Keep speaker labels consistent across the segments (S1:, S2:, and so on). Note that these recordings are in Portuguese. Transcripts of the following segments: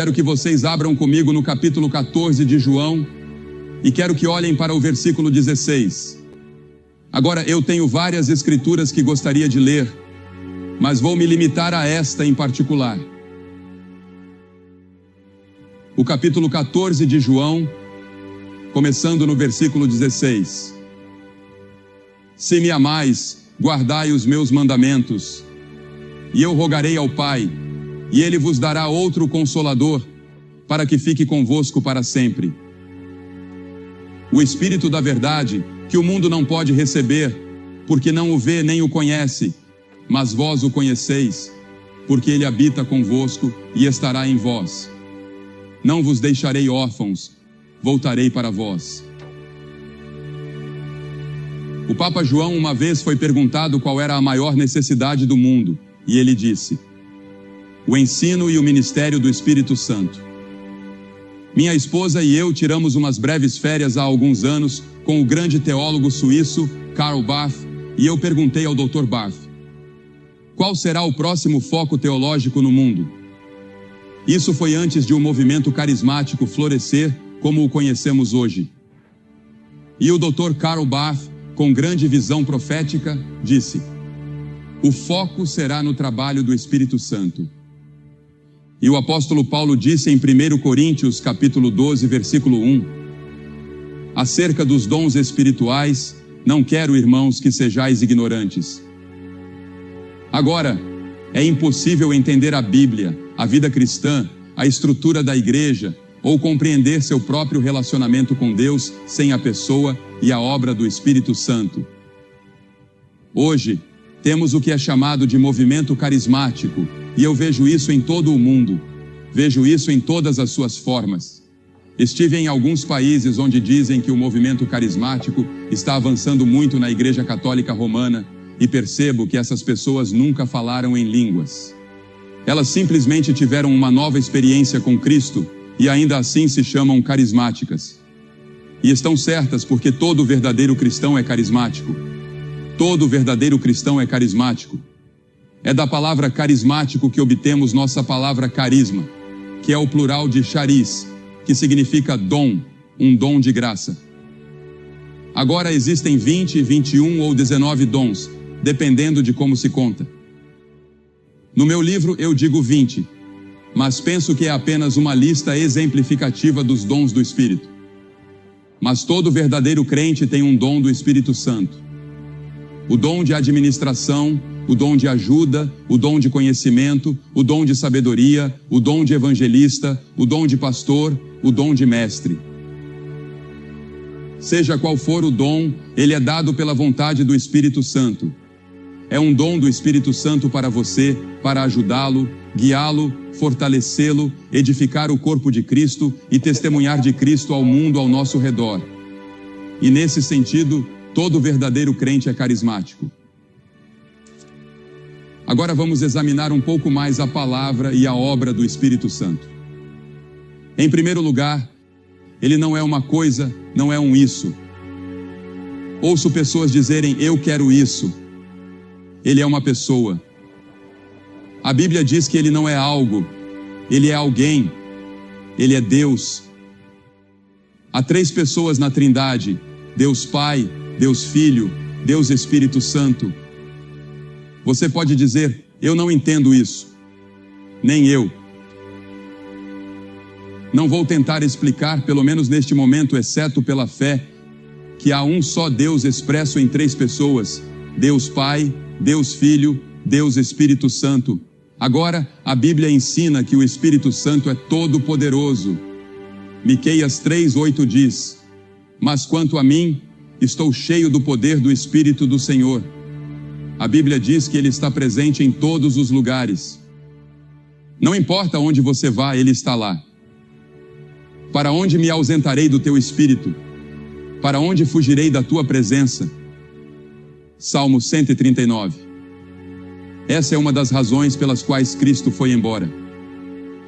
S1: Quero que vocês abram comigo no capítulo 14 de João e quero que olhem para o versículo 16. Agora, eu tenho várias escrituras que gostaria de ler, mas vou me limitar a esta em particular. O capítulo 14 de João, começando no versículo 16. Se me amais, guardai os meus mandamentos, e eu rogarei ao Pai, e Ele vos dará outro Consolador, para que fique convosco para sempre. O Espírito da verdade, que o mundo não pode receber, porque não o vê nem o conhece, mas vós o conheceis, porque Ele habita convosco e estará em vós. Não vos deixarei órfãos, voltarei para vós. O Papa João uma vez foi perguntado qual era a maior necessidade do mundo, e ele disse: o ensino e o ministério do Espírito Santo. Minha esposa e eu tiramos umas breves férias há alguns anos com o grande teólogo suíço Karl Barth, e eu perguntei ao Dr. Barth: qual será o próximo foco teológico no mundo? Isso foi antes de o movimento carismático florescer como o conhecemos hoje. E o Dr. Karl Barth, com grande visão profética, disse: o foco será no trabalho do Espírito Santo. E o apóstolo Paulo disse em 1 Coríntios capítulo 12, versículo 1, acerca dos dons espirituais, não quero, irmãos, que sejais ignorantes. Agora, é impossível entender a Bíblia, a vida cristã, a estrutura da igreja, ou compreender seu próprio relacionamento com Deus sem a pessoa e a obra do Espírito Santo. Hoje, temos o que é chamado de movimento carismático, e eu vejo isso em todo o mundo. Vejo isso em todas as suas formas. Estive em alguns países onde dizem que o movimento carismático está avançando muito na Igreja Católica Romana e percebo que essas pessoas nunca falaram em línguas. Elas simplesmente tiveram uma nova experiência com Cristo e ainda assim se chamam carismáticas. E estão certas porque todo verdadeiro cristão é carismático. Todo verdadeiro cristão é carismático. É da palavra carismático que obtemos nossa palavra carisma, que é o plural de charis, que significa dom, um dom de graça. Agora existem 20, 21 ou 19 dons, dependendo de como se conta. No meu livro eu digo 20, mas penso que é apenas uma lista exemplificativa dos dons do Espírito. Mas todo verdadeiro crente tem um dom do Espírito Santo. O dom de administração, o dom de ajuda, o dom de conhecimento, o dom de sabedoria, o dom de evangelista, o dom de pastor, o dom de mestre. Seja qual for o dom, ele é dado pela vontade do Espírito Santo. É um dom do Espírito Santo para você, para ajudá-lo, guiá-lo, fortalecê-lo, edificar o corpo de Cristo e testemunhar de Cristo ao mundo ao nosso redor. E nesse sentido, todo verdadeiro crente é carismático. Agora vamos examinar um pouco mais a palavra e a obra do Espírito Santo. Em primeiro lugar, ele não é uma coisa, não é um isso. Ouço pessoas dizerem, eu quero isso. Ele é uma pessoa. A Bíblia diz que ele não é algo, ele é alguém. Ele é Deus. Há 3 pessoas na Trindade, Deus Pai, Deus Filho, Deus Espírito Santo. Você pode dizer, eu não entendo isso. Nem eu. Não vou tentar explicar, pelo menos neste momento, exceto pela fé, que há um só Deus expresso em 3 pessoas, Deus Pai, Deus Filho, Deus Espírito Santo. Agora, a Bíblia ensina que o Espírito Santo é todo poderoso. Miqueias 3:8 diz, mas quanto a mim, estou cheio do poder do Espírito do Senhor. A Bíblia diz que Ele está presente em todos os lugares. Não importa onde você vá, Ele está lá. Para onde me ausentarei do teu Espírito? Para onde fugirei da tua presença? Salmo 139. Essa é uma das razões pelas quais Cristo foi embora.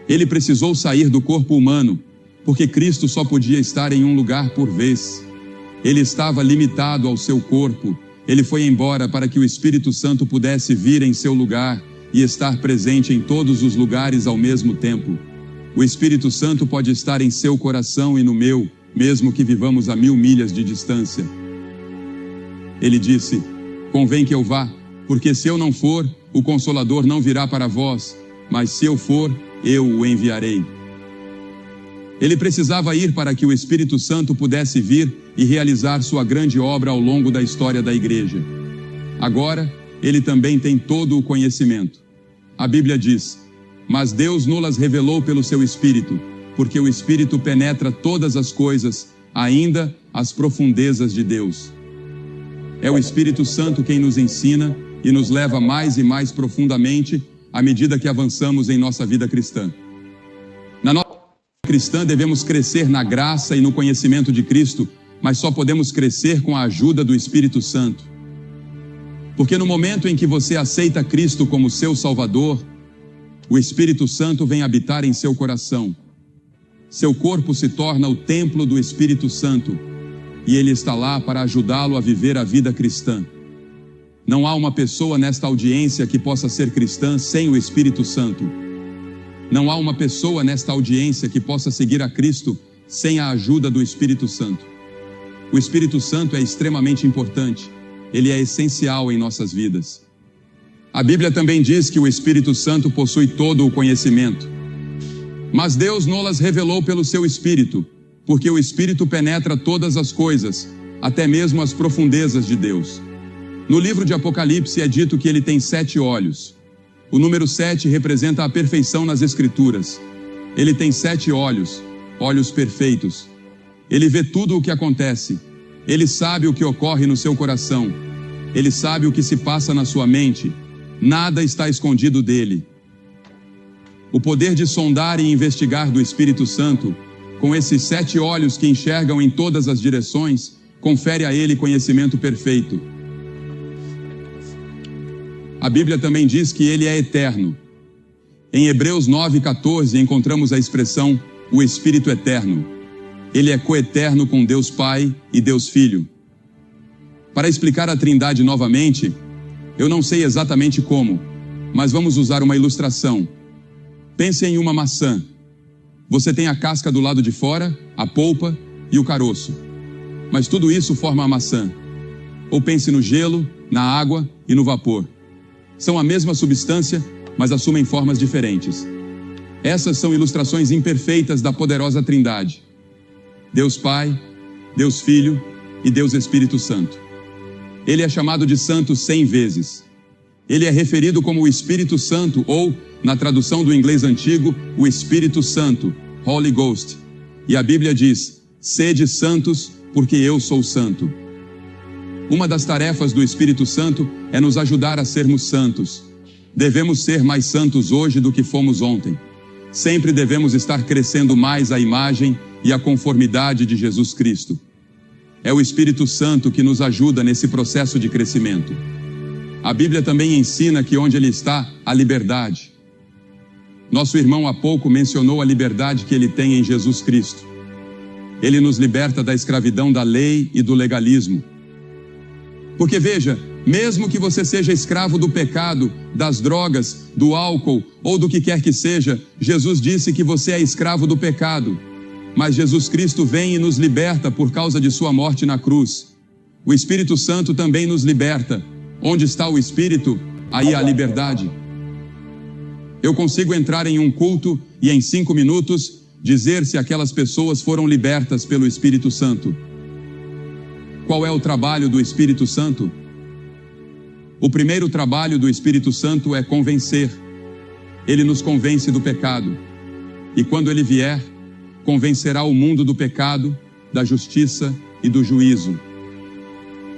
S1: Ele precisou sair do corpo humano, porque Cristo só podia estar em um lugar por vez. Ele estava limitado ao seu corpo. Ele foi embora para que o Espírito Santo pudesse vir em seu lugar e estar presente em todos os lugares ao mesmo tempo. O Espírito Santo pode estar em seu coração e no meu, mesmo que vivamos a 1000 milhas de distância. Ele disse: convém que eu vá, porque se eu não for, o Consolador não virá para vós, mas se eu for, eu o enviarei. Ele precisava ir para que o Espírito Santo pudesse vir e realizar sua grande obra ao longo da história da igreja. Agora, ele também tem todo o conhecimento. A Bíblia diz: mas Deus nos revelou pelo seu Espírito, porque o Espírito penetra todas as coisas, ainda as profundezas de Deus. É o Espírito Santo quem nos ensina e nos leva mais e mais profundamente à medida que avançamos em nossa vida cristã. Na nossa vida cristã devemos crescer na graça e no conhecimento de Cristo, mas só podemos crescer com a ajuda do Espírito Santo. Porque no momento em que você aceita Cristo como seu Salvador, o Espírito Santo vem habitar em seu coração. Seu corpo se torna o templo do Espírito Santo e ele está lá para ajudá-lo a viver a vida cristã. Não há uma pessoa nesta audiência que possa ser cristã sem o Espírito Santo. Não há uma pessoa nesta audiência que possa seguir a Cristo sem a ajuda do Espírito Santo. O Espírito Santo é extremamente importante. Ele é essencial em nossas vidas. A Bíblia também diz que o Espírito Santo possui todo o conhecimento. Mas Deus nos revelou pelo seu Espírito, porque o Espírito penetra todas as coisas, até mesmo as profundezas de Deus. No livro de Apocalipse é dito que ele tem 7 olhos. O número 7 representa a perfeição nas Escrituras. Ele tem 7 olhos, olhos perfeitos. Ele vê tudo o que acontece. Ele sabe o que ocorre no seu coração. Ele sabe o que se passa na sua mente. Nada está escondido dele. O poder de sondar e investigar do Espírito Santo, com esses 7 olhos que enxergam em todas as direções, confere a ele conhecimento perfeito. A Bíblia também diz que ele é eterno. Em Hebreus 9:14 encontramos a expressão o Espírito Eterno. Ele é coeterno com Deus Pai e Deus Filho. Para explicar a Trindade novamente, eu não sei exatamente como, mas vamos usar uma ilustração. Pense em uma maçã. Você tem a casca do lado de fora, a polpa e o caroço. Mas tudo isso forma a maçã. Ou pense no gelo, na água e no vapor. São a mesma substância, mas assumem formas diferentes. Essas são ilustrações imperfeitas da poderosa Trindade. Deus Pai, Deus Filho e Deus Espírito Santo. Ele é chamado de Santo 100 vezes. Ele é referido como o Espírito Santo ou, na tradução do inglês antigo, o Espírito Santo, Holy Ghost. E a Bíblia diz: sede santos, porque eu sou santo. Uma das tarefas do Espírito Santo é nos ajudar a sermos santos. Devemos ser mais santos hoje do que fomos ontem. Sempre devemos estar crescendo mais a imagem e a conformidade de Jesus Cristo. É o Espírito Santo que nos ajuda nesse processo de crescimento. A Bíblia também ensina que onde ele está, há liberdade. Nosso irmão há pouco mencionou a liberdade que ele tem em Jesus Cristo. Ele nos liberta da escravidão da lei e do legalismo. Porque veja, mesmo que você seja escravo do pecado, das drogas, do álcool ou do que quer que seja, Jesus disse que você é escravo do pecado. Mas Jesus Cristo vem e nos liberta por causa de sua morte na cruz. O Espírito Santo também nos liberta. Onde está o Espírito, aí há liberdade. Eu consigo entrar em um culto e em 5 minutos dizer se aquelas pessoas foram libertas pelo Espírito Santo. Qual é o trabalho do Espírito Santo? O primeiro trabalho do Espírito Santo é convencer. Ele nos convence do pecado. E quando ele vier, convencerá o mundo do pecado, da justiça e do juízo.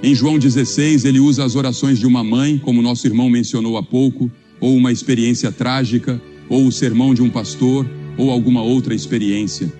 S1: Em João 16, ele usa as orações de uma mãe, como nosso irmão mencionou há pouco, ou uma experiência trágica, ou o sermão de um pastor, ou alguma outra experiência.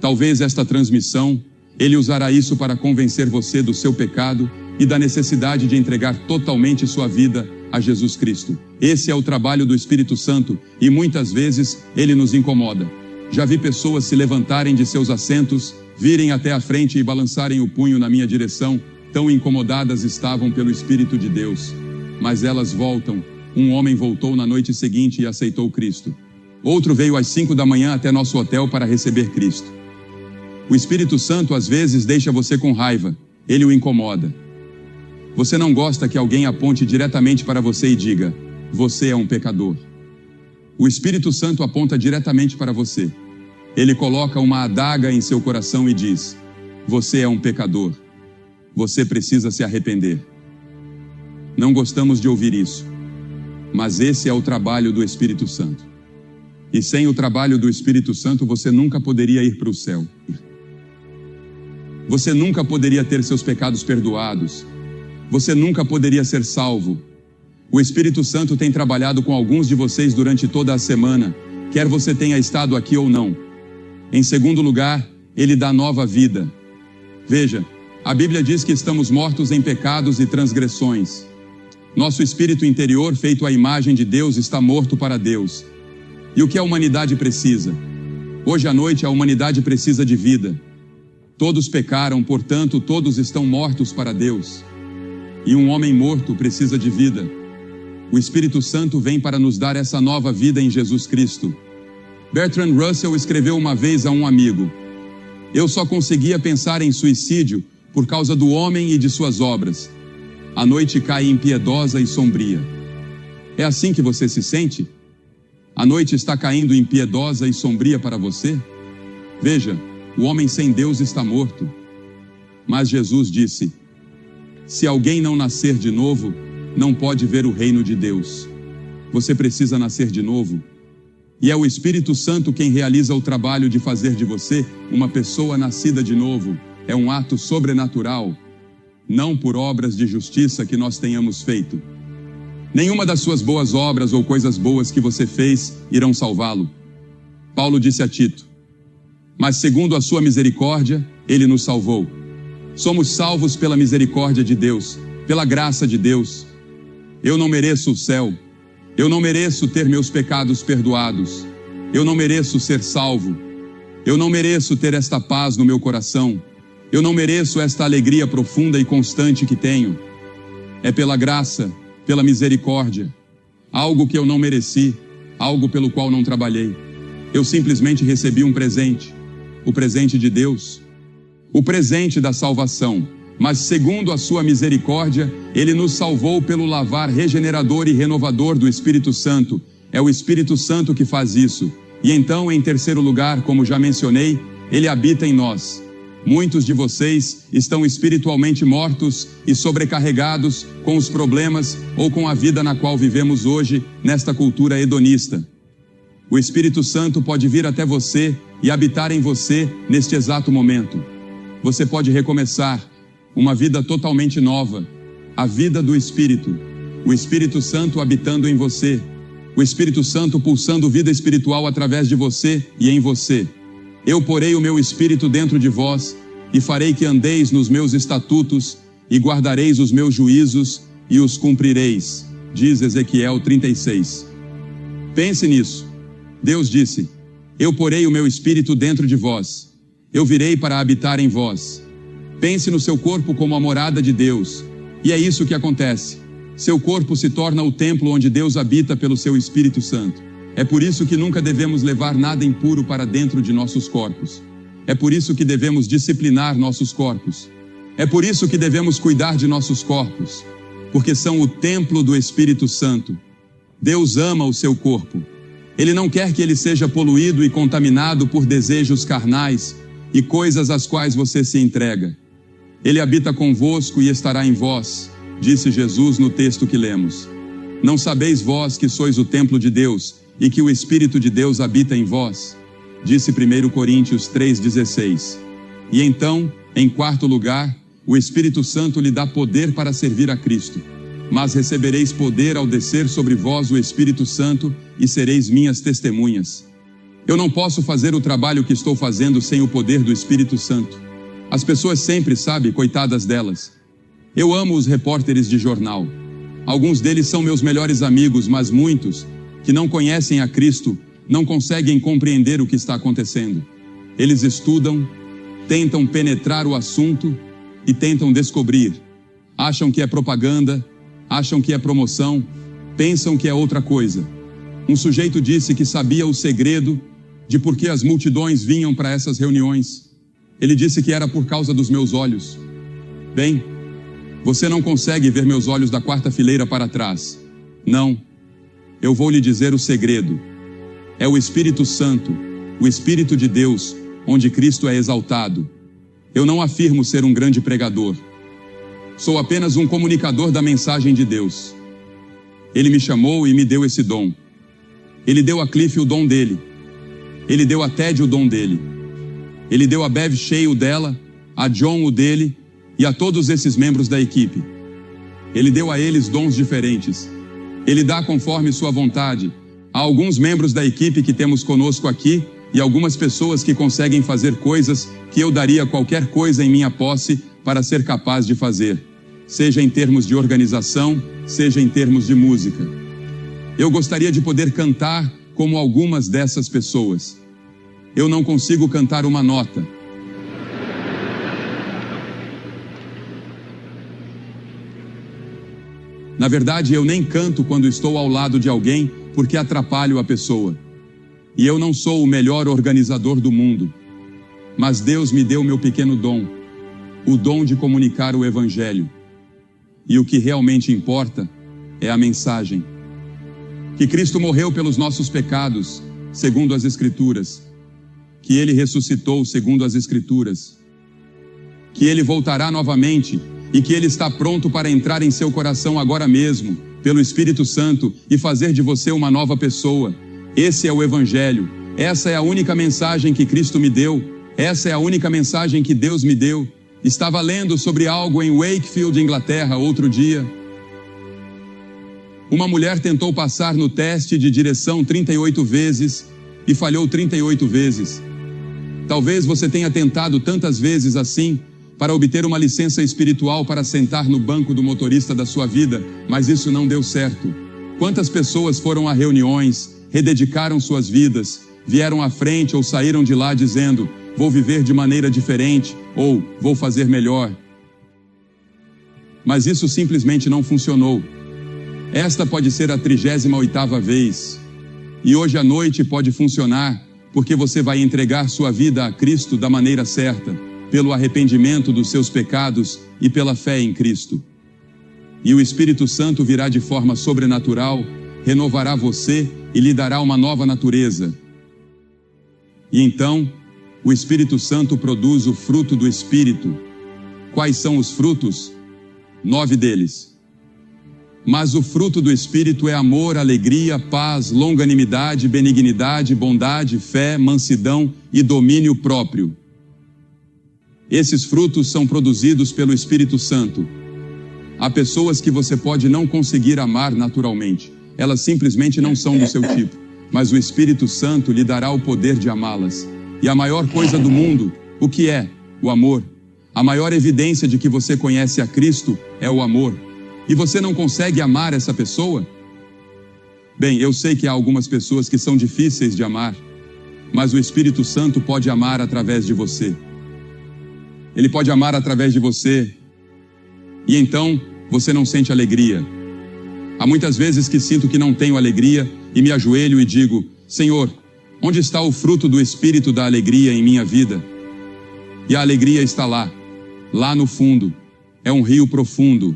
S1: Talvez esta transmissão, ele usará isso para convencer você do seu pecado e da necessidade de entregar totalmente sua vida a Jesus Cristo. Esse é o trabalho do Espírito Santo e muitas vezes ele nos incomoda. Já vi pessoas se levantarem de seus assentos, virem até a frente e balançarem o punho na minha direção, tão incomodadas estavam pelo Espírito de Deus. Mas elas voltam. Um homem voltou na noite seguinte e aceitou Cristo. Outro veio às 5 da manhã até nosso hotel para receber Cristo. O Espírito Santo às vezes deixa você com raiva, ele o incomoda. Você não gosta que alguém aponte diretamente para você e diga: você é um pecador. O Espírito Santo aponta diretamente para você. Ele coloca uma adaga em seu coração e diz: você é um pecador. Você precisa se arrepender. Não gostamos de ouvir isso, mas esse é o trabalho do Espírito Santo. E sem o trabalho do Espírito Santo, você nunca poderia ir para o céu. Você nunca poderia ter seus pecados perdoados. Você nunca poderia ser salvo. O Espírito Santo tem trabalhado com alguns de vocês durante toda a semana, quer você tenha estado aqui ou não. Em segundo lugar, ele dá nova vida. Veja, a Bíblia diz que estamos mortos em pecados e transgressões. Nosso espírito interior, feito à imagem de Deus, está morto para Deus. E o que a humanidade precisa? Hoje à noite a humanidade precisa de vida. Todos pecaram, portanto todos estão mortos para Deus. E um homem morto precisa de vida. O Espírito Santo vem para nos dar essa nova vida em Jesus Cristo. Bertrand Russell escreveu uma vez a um amigo: eu só conseguia pensar em suicídio por causa do homem e de suas obras. A noite cai impiedosa e sombria. É assim que você se sente? A noite está caindo impiedosa e sombria para você? Veja, o homem sem Deus está morto. Mas Jesus disse: se alguém não nascer de novo, não pode ver o reino de Deus. Você precisa nascer de novo. E é o Espírito Santo quem realiza o trabalho de fazer de você uma pessoa nascida de novo. É um ato sobrenatural, não por obras de justiça que nós tenhamos feito. Nenhuma das suas boas obras ou coisas boas que você fez irão salvá-lo. Paulo disse a Tito: mas segundo a sua misericórdia, ele nos salvou. Somos salvos pela misericórdia de Deus, pela graça de Deus. Eu não mereço o céu. Eu não mereço ter meus pecados perdoados. Eu não mereço ser salvo. Eu não mereço ter esta paz no meu coração. Eu não mereço esta alegria profunda e constante que tenho. É pela graça, pela misericórdia. Algo que eu não mereci, algo pelo qual não trabalhei. Eu simplesmente recebi um presente. O presente de Deus. O presente da salvação. Mas segundo a sua misericórdia, ele nos salvou pelo lavar regenerador e renovador do Espírito Santo. É o Espírito Santo que faz isso. E então, em terceiro lugar, como já mencionei, ele habita em nós. Muitos de vocês estão espiritualmente mortos e sobrecarregados com os problemas ou com a vida na qual vivemos hoje, nesta cultura hedonista. O Espírito Santo pode vir até você e habitar em você neste exato momento. Você pode recomeçar uma vida totalmente nova, a vida do Espírito, o Espírito Santo habitando em você, o Espírito Santo pulsando vida espiritual através de você e em você. Eu porei o meu Espírito dentro de vós e farei que andeis nos meus estatutos e guardareis os meus juízos e os cumprireis, diz Ezequiel 36. Pense nisso. Deus disse: eu porei o meu Espírito dentro de vós, eu virei para habitar em vós. Pense no seu corpo como a morada de Deus. E é isso que acontece. Seu corpo se torna o templo onde Deus habita pelo seu Espírito Santo. É por isso que nunca devemos levar nada impuro para dentro de nossos corpos. É por isso que devemos disciplinar nossos corpos. É por isso que devemos cuidar de nossos corpos. Porque são o templo do Espírito Santo. Deus ama o seu corpo. Ele não quer que ele seja poluído e contaminado por desejos carnais e coisas às quais você se entrega. Ele habita convosco e estará em vós, disse Jesus no texto que lemos. Não sabeis vós que sois o templo de Deus e que o Espírito de Deus habita em vós? Disse 1 Coríntios 3,16. E então, em quarto lugar, o Espírito Santo lhe dá poder para servir a Cristo. Mas recebereis poder ao descer sobre vós o Espírito Santo e sereis minhas testemunhas. Eu não posso fazer o trabalho que estou fazendo sem o poder do Espírito Santo. As pessoas sempre, sabe, coitadas delas. Eu amo os repórteres de jornal. Alguns deles são meus melhores amigos, mas muitos, que não conhecem a Cristo, não conseguem compreender o que está acontecendo. Eles estudam, tentam penetrar o assunto e tentam descobrir. Acham que é propaganda, acham que é promoção, pensam que é outra coisa. Um sujeito disse que sabia o segredo de por que as multidões vinham para essas reuniões. Ele disse que era por causa dos meus olhos. Bem, você não consegue ver meus olhos da quarta fileira para trás. Não. Eu vou lhe dizer o segredo. É o Espírito Santo, o Espírito de Deus, onde Cristo é exaltado. Eu não afirmo ser um grande pregador. Sou apenas um comunicador da mensagem de Deus. Ele me chamou e me deu esse dom. Ele deu a Cliff o dom dele. Ele deu a Ted o dom dele. Ele deu a Bev Shea o dela, a John o dele e a todos esses membros da equipe. Ele deu a eles dons diferentes. Ele dá conforme sua vontade a alguns membros da equipe que temos conosco aqui e algumas pessoas que conseguem fazer coisas que eu daria qualquer coisa em minha posse para ser capaz de fazer, seja em termos de organização, seja em termos de música. Eu gostaria de poder cantar como algumas dessas pessoas. Eu não consigo cantar uma nota. Na verdade, eu nem canto quando estou ao lado de alguém porque atrapalho a pessoa. E eu não sou o melhor organizador do mundo. Mas Deus me deu meu pequeno dom, o dom de comunicar o Evangelho. E o que realmente importa é a mensagem. Que Cristo morreu pelos nossos pecados, segundo as Escrituras. Que Ele ressuscitou, segundo as Escrituras. Que Ele voltará novamente e que Ele está pronto para entrar em seu coração agora mesmo, pelo Espírito Santo, e fazer de você uma nova pessoa. Esse é o Evangelho. Essa é a única mensagem que Cristo me deu. Essa é a única mensagem que Deus me deu. Estava lendo sobre algo em Wakefield, Inglaterra, outro dia. Uma mulher tentou passar no teste de direção 38 vezes e falhou 38 vezes. Talvez você tenha tentado tantas vezes assim para obter uma licença espiritual para sentar no banco do motorista da sua vida, mas isso não deu certo. Quantas pessoas foram a reuniões, rededicaram suas vidas, vieram à frente ou saíram de lá dizendo: vou viver de maneira diferente, ou vou fazer melhor. Mas isso simplesmente não funcionou. Esta pode ser a 38ª vez. E hoje à noite pode funcionar, porque você vai entregar sua vida a Cristo da maneira certa, pelo arrependimento dos seus pecados e pela fé em Cristo. E o Espírito Santo virá de forma sobrenatural, renovará você e lhe dará uma nova natureza. E então, o Espírito Santo produz o fruto do Espírito. Quais são os frutos? 9 deles. Mas o fruto do Espírito é amor, alegria, paz, longanimidade, benignidade, bondade, fé, mansidão e domínio próprio. Esses frutos são produzidos pelo Espírito Santo. Há pessoas que você pode não conseguir amar naturalmente. Elas simplesmente não são do seu tipo. Mas o Espírito Santo lhe dará o poder de amá-las. E a maior coisa do mundo, o que é? O amor. A maior evidência de que você conhece a Cristo é o amor. E você não consegue amar essa pessoa? Bem, eu sei que há algumas pessoas que são difíceis de amar, mas o Espírito Santo pode amar através de você. Ele pode amar através de você. E então, você não sente alegria. Há muitas vezes que sinto que não tenho alegria e me ajoelho e digo: Senhor, onde está o fruto do Espírito da alegria em minha vida? E a alegria está lá, lá no fundo. É um rio profundo.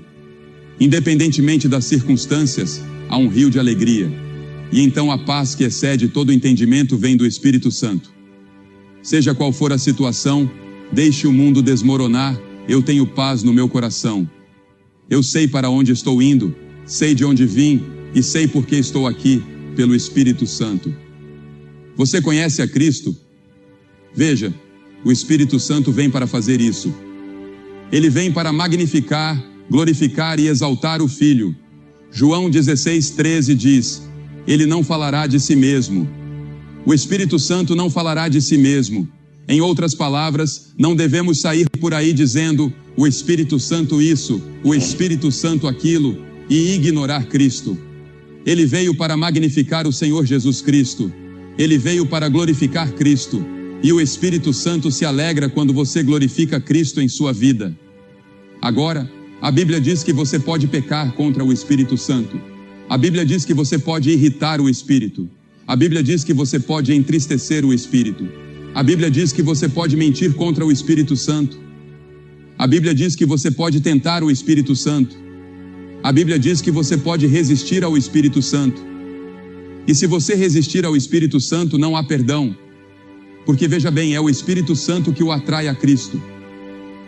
S1: Independentemente das circunstâncias, há um rio de alegria. E então a paz que excede todo entendimento vem do Espírito Santo. Seja qual for a situação, deixe o mundo desmoronar, eu tenho paz no meu coração. Eu sei para onde estou indo, sei de onde vim e sei por que estou aqui, pelo Espírito Santo. Você conhece a Cristo? Veja, o Espírito Santo vem para fazer isso. Ele vem para magnificar, glorificar e exaltar o Filho. João 16:13 diz: Ele não falará de si mesmo. O Espírito Santo não falará de si mesmo. Em outras palavras, não devemos sair por aí dizendo: o Espírito Santo isso, o Espírito Santo aquilo, e ignorar Cristo. Ele veio para magnificar o Senhor Jesus Cristo. Ele veio para glorificar Cristo. E o Espírito Santo se alegra quando você glorifica Cristo em sua vida. Agora, a Bíblia diz que você pode pecar contra o Espírito Santo. A Bíblia diz que você pode irritar o Espírito. A Bíblia diz que você pode entristecer o Espírito. A Bíblia diz que você pode mentir contra o Espírito Santo. A Bíblia diz que você pode tentar o Espírito Santo. A Bíblia diz que você pode resistir ao Espírito Santo. E se você resistir ao Espírito Santo, não há perdão. Porque veja bem, é o Espírito Santo que o atrai a Cristo.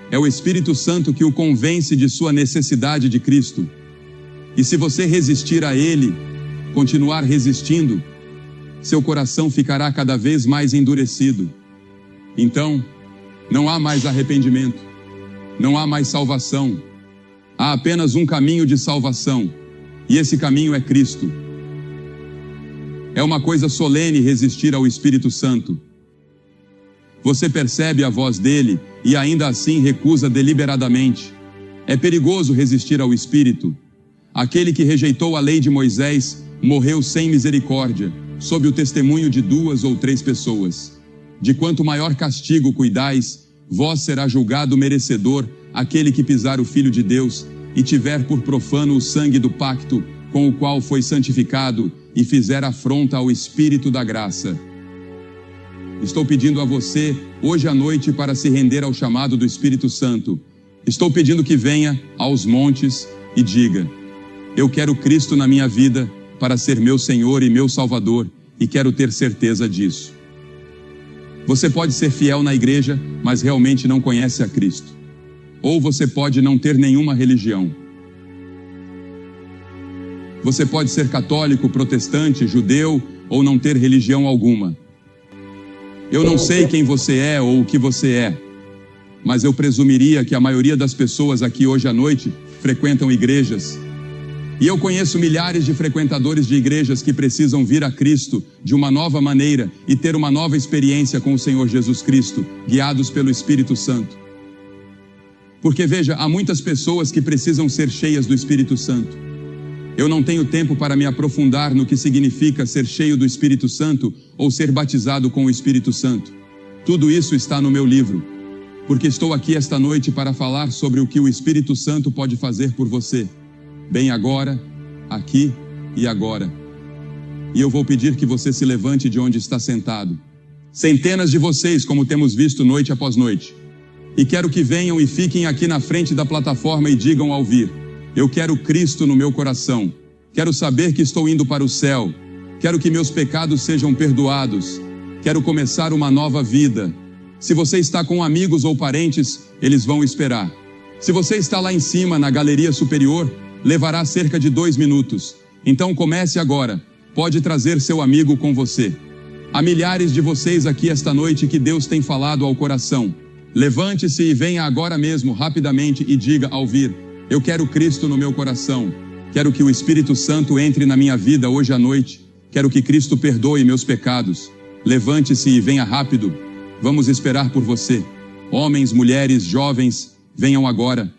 S1: É o Espírito Santo que o convence de sua necessidade de Cristo. E se você resistir a Ele, continuar resistindo, seu coração ficará cada vez mais endurecido. Então, não há mais arrependimento, não há mais salvação. Há apenas um caminho de salvação, e esse caminho é Cristo. É uma coisa solene resistir ao Espírito Santo. Você percebe a voz dele e ainda assim recusa deliberadamente. É perigoso resistir ao Espírito. Aquele que rejeitou a lei de Moisés morreu sem misericórdia, sob o testemunho de 2 ou 3 pessoas. De quanto maior castigo cuidais, vós será julgado merecedor aquele que pisar o Filho de Deus e tiver por profano o sangue do pacto com o qual foi santificado e fizer afronta ao Espírito da graça. Estou pedindo a você, hoje à noite, para se render ao chamado do Espírito Santo. Estou pedindo que venha aos montes e diga: eu quero Cristo na minha vida para ser meu Senhor e meu Salvador, e quero ter certeza disso. Você pode ser fiel na igreja, mas realmente não conhece a Cristo. Ou você pode não ter nenhuma religião. Você pode ser católico, protestante, judeu, ou não ter religião alguma. Eu não sei quem você é ou o que você é, mas eu presumiria que a maioria das pessoas aqui hoje à noite frequentam igrejas. E eu conheço milhares de frequentadores de igrejas que precisam vir a Cristo de uma nova maneira e ter uma nova experiência com o Senhor Jesus Cristo, guiados pelo Espírito Santo. Porque veja, há muitas pessoas que precisam ser cheias do Espírito Santo. Eu não tenho tempo para me aprofundar no que significa ser cheio do Espírito Santo ou ser batizado com o Espírito Santo. Tudo isso está no meu livro, porque estou aqui esta noite para falar sobre o que o Espírito Santo pode fazer por você. Bem agora, aqui e agora. E eu vou pedir que você se levante de onde está sentado. Centenas de vocês, como temos visto noite após noite. E quero que venham e fiquem aqui na frente da plataforma e digam ao vir: eu quero Cristo no meu coração. Quero saber que estou indo para o céu. Quero que meus pecados sejam perdoados. Quero começar uma nova vida. Se você está com amigos ou parentes, eles vão esperar. Se você está lá em cima, na galeria superior, levará cerca de 2 minutos. Então comece agora. Pode trazer seu amigo com você. Há milhares de vocês aqui esta noite que Deus tem falado ao coração. Levante-se e venha agora mesmo, rapidamente, e diga ao vir: eu quero Cristo no meu coração. Quero que o Espírito Santo entre na minha vida hoje à noite. Quero que Cristo perdoe meus pecados. Levante-se e venha rápido. Vamos esperar por você. Homens, mulheres, jovens, venham agora.